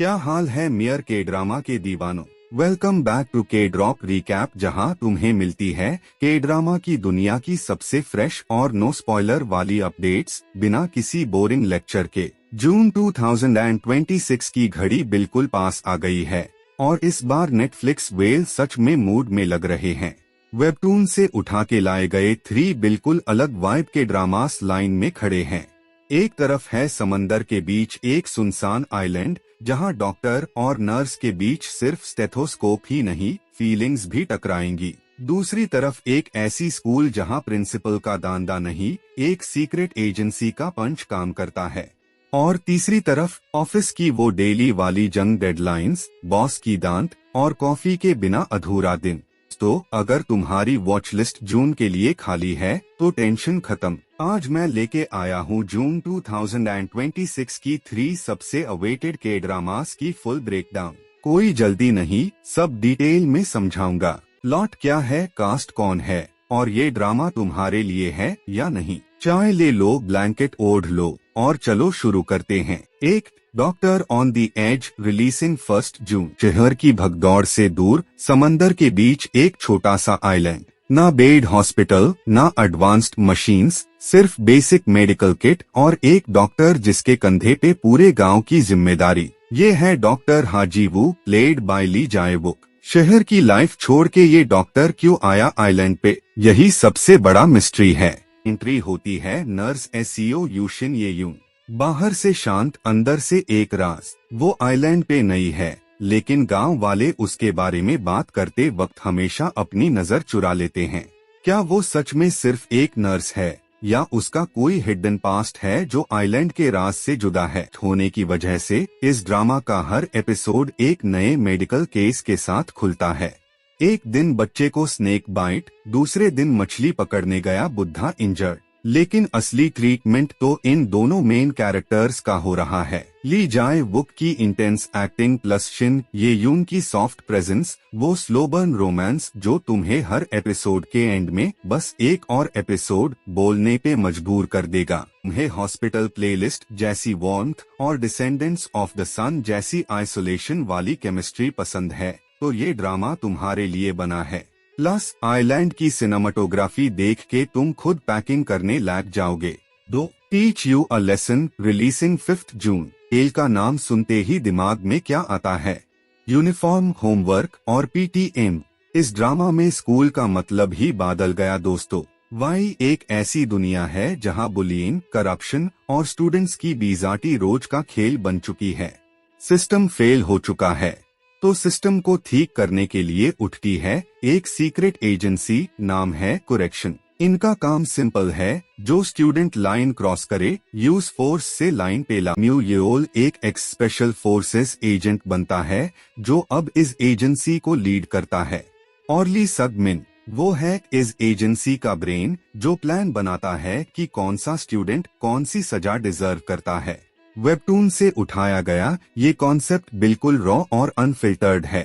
क्या हाल है मियर के ड्रामा के दीवानों। वेलकम बैक टू के ड्रॉप रिकैप, जहां तुम्हें मिलती है के ड्रामा की दुनिया की सबसे फ्रेश और नो स्पॉइलर वाली अपडेट्स बिना किसी बोरिंग लेक्चर के। जून 2026 की घड़ी बिल्कुल पास आ गई है और इस बार नेटफ्लिक्स वेल सच में मूड में लग रहे हैं। वेबटून से उठा के लाए गए 3 बिल्कुल अलग वाइब के ड्रामास लाइन में खड़े हैं। एक तरफ है समंदर के बीच एक सुनसान आइलैंड, जहां डॉक्टर और नर्स के बीच सिर्फ स्टेथोस्कोप ही नहीं फीलिंग्स भी टकराएंगी। दूसरी तरफ एक ऐसी स्कूल जहां प्रिंसिपल का दांदा नहीं, एक सीक्रेट एजेंसी का पंच काम करता है। और तीसरी तरफ ऑफिस की वो डेली वाली जंग, डेडलाइंस, बॉस की दांत और कॉफी के बिना अधूरा दिन। तो अगर तुम्हारी वॉच लिस्ट जून के लिए खाली है तो टेंशन खत्म। आज मैं लेके आया हूँ जून 2026 की 3 सबसे अवेटेड के ड्रामास की फुल ब्रेकडाउन। कोई जल्दी नहीं, सब डिटेल में समझाऊंगा। प्लॉट क्या है, कास्ट कौन है और ये ड्रामा तुम्हारे लिए है या नहीं। चाय ले लो, ब्लैंकेट ओढ़ लो और चलो शुरू करते हैं। एक doctor on the edge, releasing 1 June. शहर की भगदौड़ से दूर समंदर के बीच एक छोटा सा आइलैंड। ना बेड हॉस्पिटल, ना एडवांस्ड मशीन्स, सिर्फ बेसिक मेडिकल किट और एक डॉक्टर जिसके कंधे पे पूरे गांव की जिम्मेदारी। ये है doctor Ha Ji Woo, played by Lee Jae-wook. शहर की लाइफ छोड़ के ये डॉक्टर क्यों आया आइलैंड पे, यही सबसे बड़ा मिस्ट्री है। एंट्री होती है नर्स एसईओ यूशिन ये यून। बाहर से शांत, अंदर से एक राज। वो आइलैंड पे नई है, लेकिन गांव वाले उसके बारे में बात करते वक्त हमेशा अपनी नजर चुरा लेते हैं। क्या वो सच में सिर्फ एक नर्स है या उसका कोई हिडन पास्ट है जो आइलैंड के राज से जुदा है। होने की वजह से इस ड्रामा का हर एपिसोड एक नए मेडिकल केस के साथ खुलता है। एक दिन बच्चे को स्नेक बाइट, दूसरे दिन मछली पकड़ने गया बुद्धा इंजर्ड। लेकिन असली ट्रीटमेंट तो इन दोनों मेन कैरेक्टर्स का हो रहा है। ली जाए वुक की इंटेंस एक्टिंग प्लस शिन ये यून की सॉफ्ट प्रेजेंस, वो स्लो बर्न रोमांस जो तुम्हें हर एपिसोड के एंड में बस एक और एपिसोड बोलने पे मजबूर कर देगा। तुम्हें हॉस्पिटल प्लेलिस्ट जैसी वार्मथ और डिसेंडेंट्स ऑफ द सन जैसी आइसोलेशन वाली केमिस्ट्री पसंद है तो ये ड्रामा तुम्हारे लिए बना है। प्लस आइलैंड की सिनेमाटोग्राफी देख के तुम खुद पैकिंग करने लग जाओगे। 2 teach you a lesson, releasing 5 जून। खेल का नाम सुनते ही दिमाग में क्या आता है, यूनिफॉर्म, होमवर्क और पीटीएम। इस ड्रामा में स्कूल का मतलब ही बदल गया दोस्तों। वाई एक ऐसी दुनिया है जहां बुलियिंग, करप्शन और स्टूडेंट्स की बीजाटी रोज का खेल बन चुकी है। सिस्टम फेल हो चुका है तो सिस्टम को ठीक करने के लिए उठती है एक सीक्रेट एजेंसी, नाम है करेक्शन। इनका काम सिंपल है, जो स्टूडेंट लाइन क्रॉस करे यूज फोर्स से लाइन पे ला। म्यूल एक एक्स स्पेशल फोर्सेस एजेंट बनता है जो अब इस एजेंसी को लीड करता है। और ली सगमिन वो है इस एजेंसी का ब्रेन, जो प्लान बनाता है कि कौन सा स्टूडेंट कौन सी सजा डिजर्व करता है। वेबटून से उठाया गया ये कॉन्सेप्ट बिल्कुल रॉ और अनफिल्टर्ड है।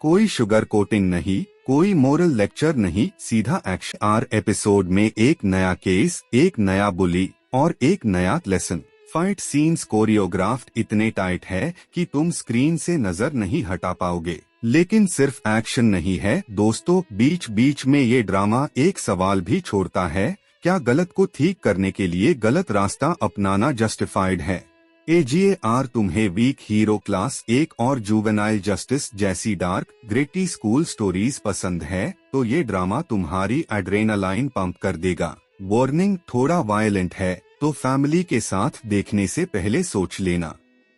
कोई शुगर कोटिंग नहीं, कोई मोरल लेक्चर नहीं, सीधा एक्शन। 4 एपिसोड में एक नया केस, एक नया बुली और एक नया लेसन। फाइट सीन्स कोरियोग्राफ्ड इतने टाइट है कि तुम स्क्रीन से नजर नहीं हटा पाओगे। लेकिन सिर्फ एक्शन नहीं है दोस्तों, बीच बीच में ये ड्रामा एक सवाल भी छोड़ता है, क्या गलत को ठीक करने के लिए गलत रास्ता अपनाना जस्टिफाइड है। AGAR तुम्हें वीक हीरो क्लास 1 और जुवेनाइल जस्टिस जैसी डार्क ग्रिटी स्कूल स्टोरीज पसंद है तो ये ड्रामा तुम्हारी एड्रेनालाइन पंप कर देगा। वार्निंग, थोड़ा वायलेंट है तो फैमिली के साथ देखने से पहले सोच लेना।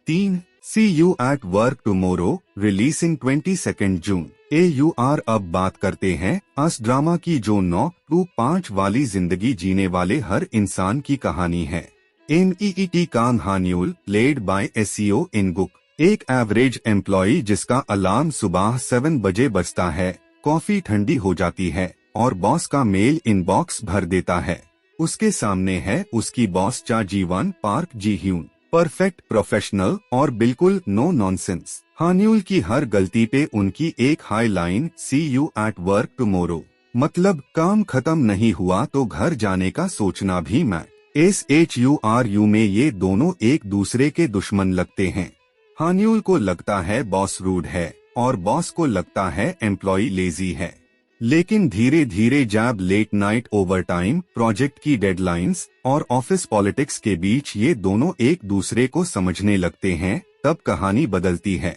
3 see you at work tomorrow, releasing 22 June. AUR अब बात करते हैं अस ड्रामा की जो 9 to 5 वाली जिंदगी जीने वाले हर इंसान की कहानी है। NEET Kang Hanul, played by SEO Inguk, एक एवरेज एम्प्लॉई जिसका अलार्म सुबह 7 बजे बजता है, कॉफी ठंडी हो जाती है और बॉस का मेल इनबॉक्स भर देता है। उसके सामने है उसकी बॉस चा जीवन पार्क जी ह्यून, परफेक्ट प्रोफेशनल और बिल्कुल नो नॉनसेंस। हान्यूल की हर गलती पे उनकी एक high line, see you at work tomorrow, मतलब काम खत्म नहीं हुआ तो घर जाने का सोचना भी मत। SHURU में ये दोनों एक दूसरे के दुश्मन लगते हैं। हान्यूल को लगता है बॉस रूड है और बॉस को लगता है एम्प्लॉय लेजी है। लेकिन धीरे धीरे जब लेट नाइट ओवरटाइम, प्रोजेक्ट की डेडलाइंस और ऑफिस पॉलिटिक्स के बीच ये दोनों एक दूसरे को समझने लगते हैं, तब कहानी बदलती है।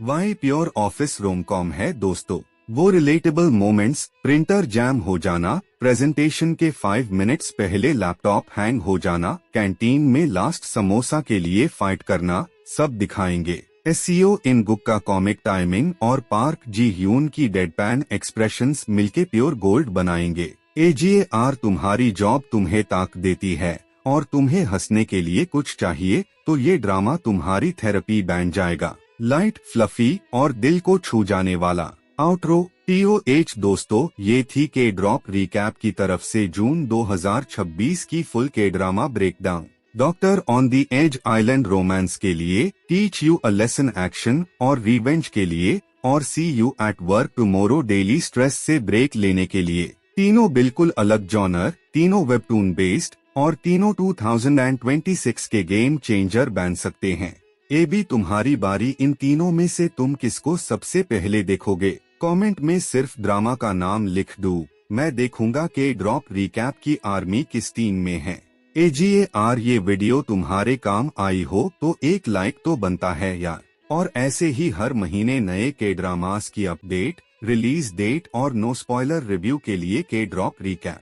वाई प्योर ऑफिस रोमकॉम है दोस्तों। वो रिलेटेबल मोमेंट्स, प्रिंटर जैम हो जाना, प्रेजेंटेशन के 5 मिनट्स पहले लैपटॉप हैंग हो जाना, कैंटीन में लास्ट समोसा के लिए फाइट करना, सब दिखाएंगे। एसईओ इन गुक का कॉमिक टाइमिंग और पार्क जी ह्यून की डेडपैन एक्सप्रेशंस मिलके प्योर गोल्ड बनाएंगे। एजीएआर तुम्हारी जॉब तुम्हें ताक देती है और तुम्हें हंसने के लिए कुछ चाहिए तो ये ड्रामा तुम्हारी थेरेपी बन जाएगा। लाइट, फ्लफी और दिल को छू जाने वाला। आउटरो TOH दोस्तों, ये थी के ड्रॉप रिकैप की तरफ से जून 2026 की full K drama breakdown. Doctor on the edge island romance के लिए, teach you a lesson action और रिवेंज के लिए, और see you at work tomorrow daily stress से ब्रेक लेने के लिए। तीनों बिल्कुल अलग जॉनर, तीनों वेबटून बेस्ड और तीनों 2026 के गेम चेंजर बन सकते हैं। ये भी तुम्हारी बारी, इन तीनों में से तुम किसको सबसे पहले देखोगे? कमेंट में सिर्फ ड्रामा का नाम लिख दूं, मैं देखूंगा कि ड्रॉप रिकैप की आर्मी किस टीम में है। एजीएआर ये वीडियो तुम्हारे काम आई हो तो एक लाइक तो बनता है यार। और ऐसे ही हर महीने नए के ड्रामास की अपडेट, रिलीज डेट और नो स्पॉइलर रिव्यू के लिए के ड्रॉप रिकैप